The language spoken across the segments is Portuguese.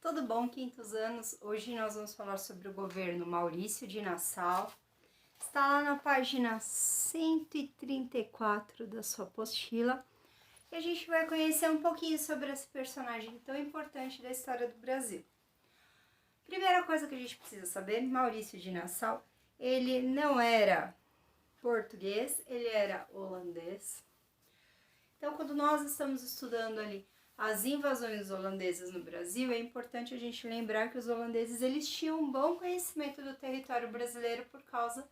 Tudo bom, quintos anos? Hoje nós vamos falar sobre o governo Maurício de Nassau. Está lá na página 134 da sua apostila. E a gente vai conhecer um pouquinho sobre esse personagem tão importante da história do Brasil. Primeira coisa que a gente precisa saber, Maurício de Nassau, ele não era português, ele era holandês. Então, quando nós estamos estudando ali as invasões holandesas no Brasil, é importante a gente lembrar que os holandeses eles tinham um bom conhecimento do território brasileiro por causa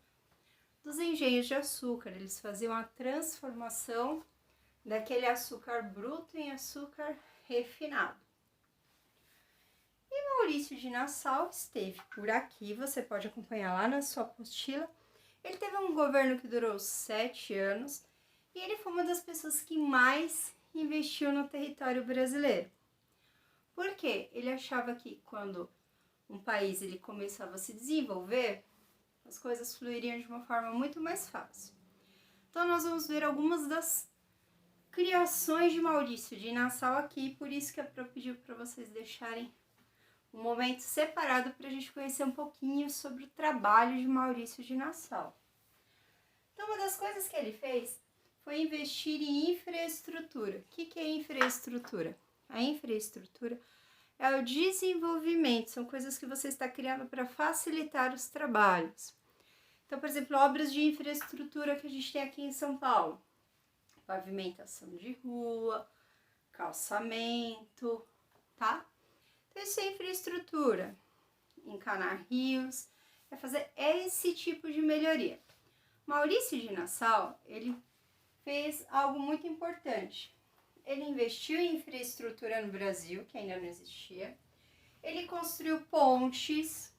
dos engenhos de açúcar. Eles faziam a transformação daquele açúcar bruto em açúcar refinado. E Maurício de Nassau esteve por aqui, você pode acompanhar lá na sua apostila. Ele teve um governo que durou 7 anos e ele foi uma das pessoas que mais investiu no território brasileiro. Por quê? Ele achava que quando um país ele começava a se desenvolver, as coisas fluiriam de uma forma muito mais fácil. Então nós vamos ver algumas das criações de Maurício de Nassau aqui, por isso que eu pedi para vocês deixarem um momento separado para a gente conhecer um pouquinho sobre o trabalho de Maurício de Nassau. Então uma das coisas que ele fez foi investir em infraestrutura. O que é infraestrutura? A infraestrutura é o desenvolvimento, são coisas que você está criando para facilitar os trabalhos. Então, por exemplo, obras de infraestrutura que a gente tem aqui em São Paulo. Pavimentação de rua, calçamento, tá? Então, isso é infraestrutura. Encanar rios, é fazer esse tipo de melhoria. Maurício de Nassau, ele fez algo muito importante. Ele investiu em infraestrutura no Brasil, que ainda não existia. Ele construiu pontes,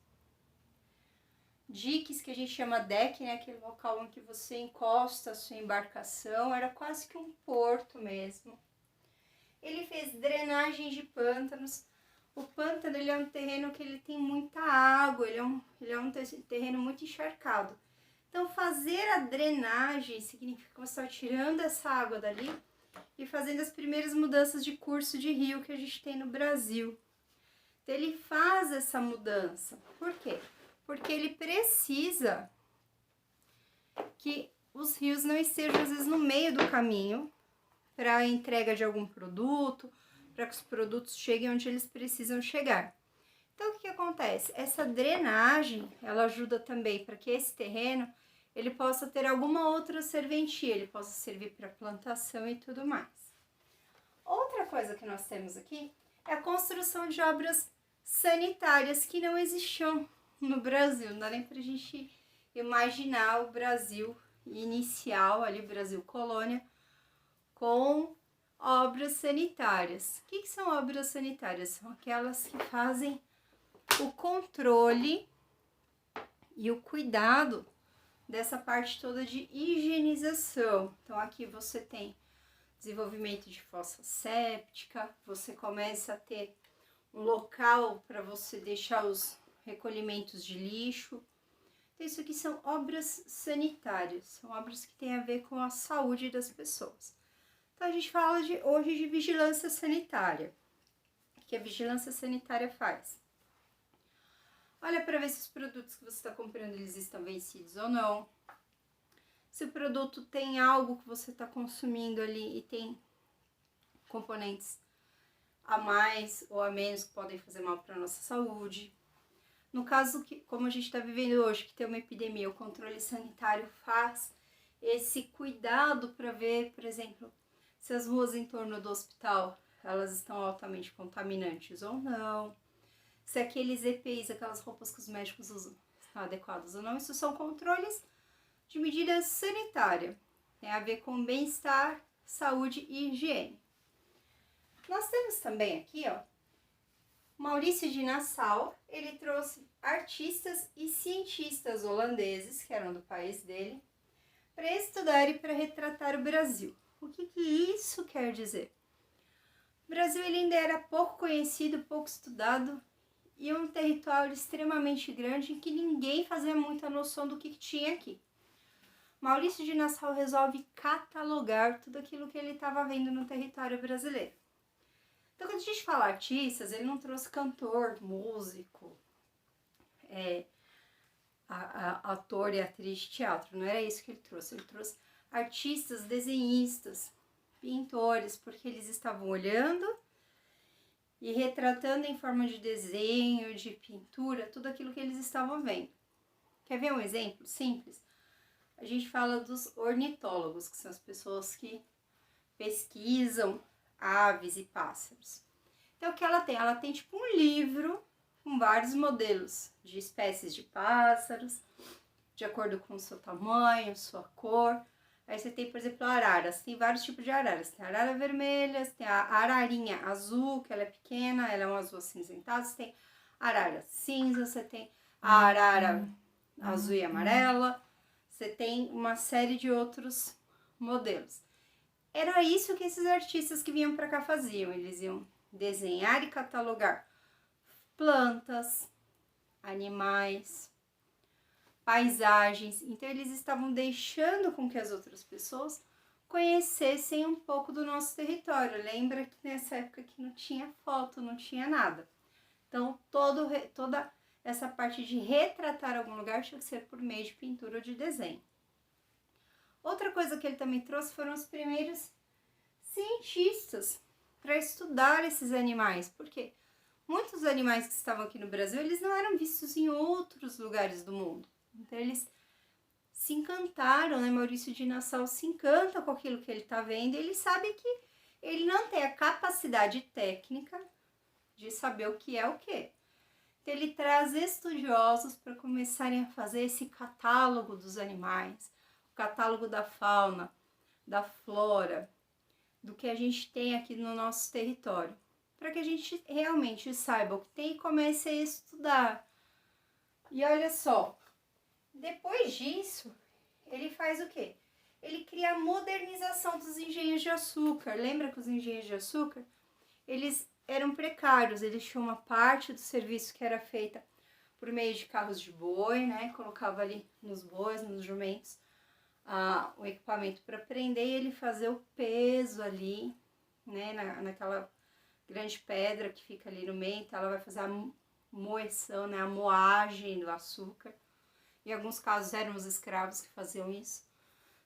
diques, que a gente chama deck, né? Aquele local em que você encosta a sua embarcação, era quase que um porto mesmo. Ele fez drenagem de pântanos. O pântano ele é um terreno que ele tem muita água, ele é um terreno muito encharcado. Então, fazer a drenagem significa que você está tirando essa água dali e fazendo as primeiras mudanças de curso de rio que a gente tem no Brasil. Então, ele faz essa mudança. Por quê? Porque ele precisa que os rios não estejam, às vezes, no meio do caminho para a entrega de algum produto, para que os produtos cheguem onde eles precisam chegar. Então, o que acontece? Essa drenagem, ela ajuda também para que esse terreno ele possa ter alguma outra serventia, ele possa servir para plantação e tudo mais. Outra coisa que nós temos aqui é a construção de obras sanitárias que não existiam no Brasil. Não dá nem para a gente imaginar o Brasil inicial, ali o Brasil colônia, com obras sanitárias. O que são obras sanitárias? São aquelas que fazem o controle e o cuidado dessa parte toda de higienização. Então, aqui você tem desenvolvimento de fossa séptica, você começa a ter um local para você deixar os recolhimentos de lixo. Então, isso aqui são obras sanitárias, são obras que têm a ver com a saúde das pessoas. Então, a gente fala hoje de vigilância sanitária. O que a vigilância sanitária faz? Olha para ver se os produtos que você está comprando eles estão vencidos ou não. Se o produto tem algo que você está consumindo ali e tem componentes a mais ou a menos que podem fazer mal para a nossa saúde. No caso, como a gente está vivendo hoje, que tem uma epidemia, o controle sanitário faz esse cuidado para ver, por exemplo, se as ruas em torno do hospital elas estão altamente contaminantes ou não. Se aqueles EPIs, aquelas roupas que os médicos usam, estão adequados ou não. Isso são controles de medida sanitária. Tem a ver com bem-estar, saúde e higiene. Nós temos também aqui, ó, Maurício de Nassau. Ele trouxe artistas e cientistas holandeses, que eram do país dele, para estudar e para retratar o Brasil. O que isso quer dizer? O Brasil ele ainda era pouco conhecido, pouco estudado, e um território extremamente grande em que ninguém fazia muita noção do que tinha aqui. Maurício de Nassau resolve catalogar tudo aquilo que ele estava vendo no território brasileiro. Então, quando a gente fala artistas, ele não trouxe cantor, músico, ator e atriz de teatro, não era isso que ele trouxe. Ele trouxe artistas, desenhistas, pintores, porque eles estavam olhando e retratando em forma de desenho, de pintura, tudo aquilo que eles estavam vendo. Quer ver um exemplo simples? A gente fala dos ornitólogos, que são as pessoas que pesquisam aves e pássaros. Então, o que ela tem? Ela tem tipo um livro com vários modelos de espécies de pássaros, de acordo com o seu tamanho, sua cor. Aí você tem, por exemplo, araras. Tem vários tipos de araras. Tem arara vermelha, tem a ararinha azul, que ela é pequena, ela é um azul acinzentado. Você tem arara cinza, você tem a arara azul e amarela. Você tem uma série de outros modelos. Era isso que esses artistas que vinham para cá faziam. Eles iam desenhar e catalogar plantas, animais, paisagens. Então eles estavam deixando com que as outras pessoas conhecessem um pouco do nosso território. Lembra que nessa época que não tinha foto, não tinha nada. Então toda essa parte de retratar algum lugar tinha que ser por meio de pintura ou de desenho. Outra coisa que ele também trouxe foram os primeiros cientistas para estudar esses animais. Por quê? Muitos animais que estavam aqui no Brasil, eles não eram vistos em outros lugares do mundo. Então, eles se encantaram, né? Maurício de Nassau se encanta com aquilo que ele está vendo. E ele sabe que ele não tem a capacidade técnica de saber o que é o quê. Então, ele traz estudiosos para começarem a fazer esse catálogo dos animais, o catálogo da fauna, da flora, do que a gente tem aqui no nosso território, para que a gente realmente saiba o que tem e comece a estudar. E olha só, depois disso, ele faz o quê? Ele cria a modernização dos engenhos de açúcar. Lembra que os engenhos de açúcar, eles eram precários, eles tinham uma parte do serviço que era feita por meio de carros de boi, né? Colocava ali nos bois, nos jumentos, o equipamento para prender e ele fazer o peso ali, né, naquela grande pedra que fica ali no meio. Então ela vai fazer a moeção, né, a moagem do açúcar. Em alguns casos eram os escravos que faziam isso.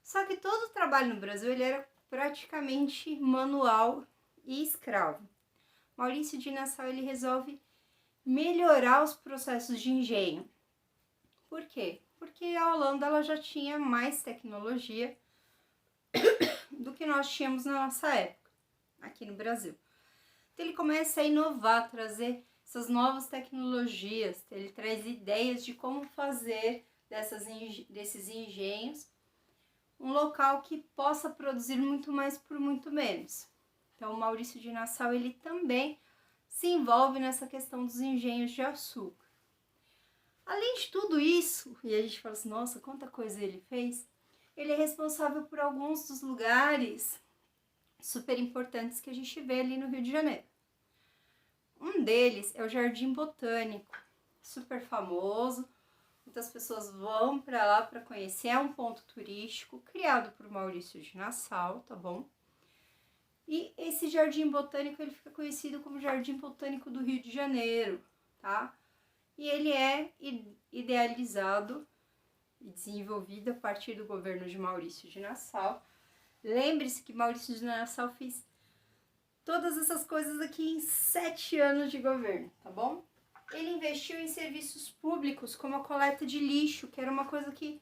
Só que todo o trabalho no Brasil ele era praticamente manual e escravo. Maurício de Nassau ele resolve melhorar os processos de engenho. Por quê? Porque a Holanda ela já tinha mais tecnologia do que nós tínhamos na nossa época, aqui no Brasil. Então ele começa a inovar, trazer essas novas tecnologias, ele traz ideias de como fazer desses engenhos um local que possa produzir muito mais por muito menos. Então o Maurício de Nassau ele também se envolve nessa questão dos engenhos de açúcar. Além de tudo isso, e a gente fala assim, nossa, quanta coisa ele fez, ele é responsável por alguns dos lugares super importantes que a gente vê ali no Rio de Janeiro. Um deles é o Jardim Botânico, super famoso, muitas pessoas vão para lá para conhecer, é um ponto turístico criado por Maurício de Nassau, tá bom? E esse Jardim Botânico, ele fica conhecido como Jardim Botânico do Rio de Janeiro, tá? E ele é idealizado e desenvolvido a partir do governo de Maurício de Nassau. Lembre-se que Maurício de Nassau fez todas essas coisas aqui em 7 anos de governo, tá bom? Ele investiu em serviços públicos, como a coleta de lixo, que era uma coisa que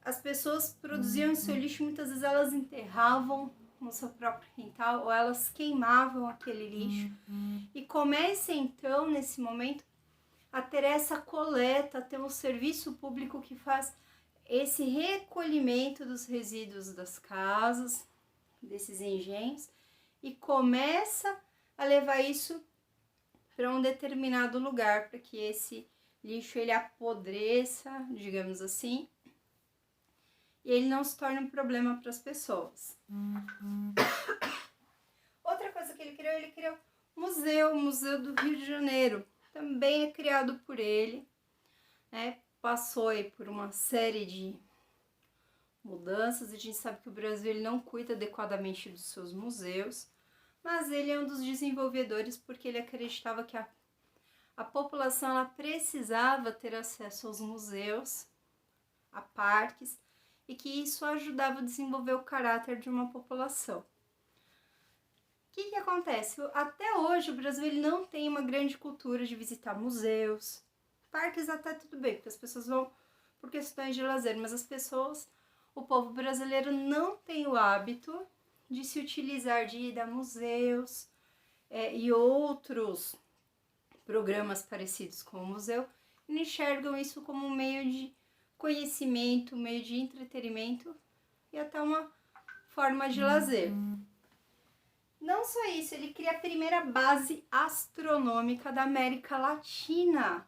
as pessoas produziam seu lixo, muitas vezes elas enterravam no seu próprio quintal ou elas queimavam aquele lixo. E começa então, nesse momento, a ter essa coleta, a ter um serviço público que faz esse recolhimento dos resíduos das casas, desses engenhos, e começa a levar isso para um determinado lugar, para que esse lixo ele apodreça, digamos assim, e ele não se torne um problema para as pessoas. Outra coisa que ele criou o Museu do Rio de Janeiro, também é criado por ele, né? Passou aí por uma série de mudanças, a gente sabe que o Brasil ele não cuida adequadamente dos seus museus, mas ele é um dos desenvolvedores porque ele acreditava que a população ela precisava ter acesso aos museus, a parques, e que isso ajudava a desenvolver o caráter de uma população. O que acontece? Até hoje o Brasil ele não tem uma grande cultura de visitar museus, parques até tudo bem, porque as pessoas vão por questões de lazer, mas o povo brasileiro não tem o hábito de se utilizar de ir a museus e outros programas parecidos com o museu, e enxergam isso como um meio de conhecimento, um meio de entretenimento e até uma forma de lazer. Não só isso, ele cria a primeira base astronômica da América Latina.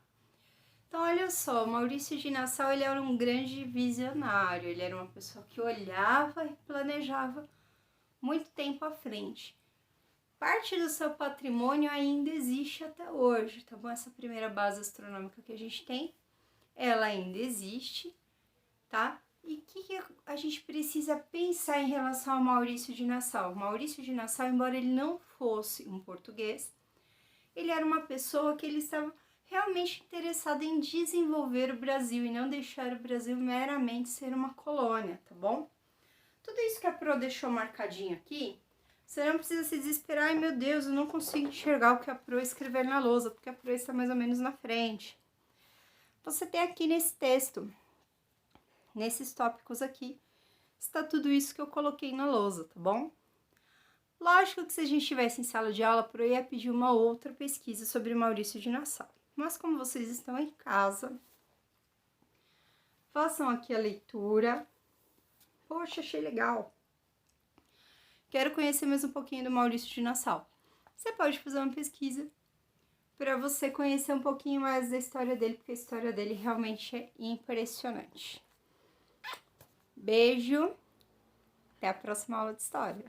Então, olha só, Maurício de Nassau ele era um grande visionário, ele era uma pessoa que olhava e planejava muito tempo à frente. Parte do seu patrimônio ainda existe até hoje, tá bom? Essa primeira base astronômica que a gente tem, ela ainda existe, tá? E o que a gente precisa pensar em relação ao Maurício de Nassau? Maurício de Nassau, embora ele não fosse um português, ele era uma pessoa que ele estava realmente interessado em desenvolver o Brasil e não deixar o Brasil meramente ser uma colônia, tá bom? Tudo isso que a Pro deixou marcadinho aqui, você não precisa se desesperar. Ai, meu Deus, eu não consigo enxergar o que a Pro escrever na lousa, porque a Pro está mais ou menos na frente. Você tem aqui nesse texto, nesses tópicos aqui, está tudo isso que eu coloquei na lousa, tá bom? Lógico que se a gente estivesse em sala de aula, a Pro ia pedir uma outra pesquisa sobre Maurício de Nassau. Mas como vocês estão em casa, façam aqui a leitura. Poxa, achei legal. Quero conhecer mais um pouquinho do Maurício de Nassau. Você pode fazer uma pesquisa para você conhecer um pouquinho mais da história dele, porque a história dele realmente é impressionante. Beijo, até a próxima aula de história.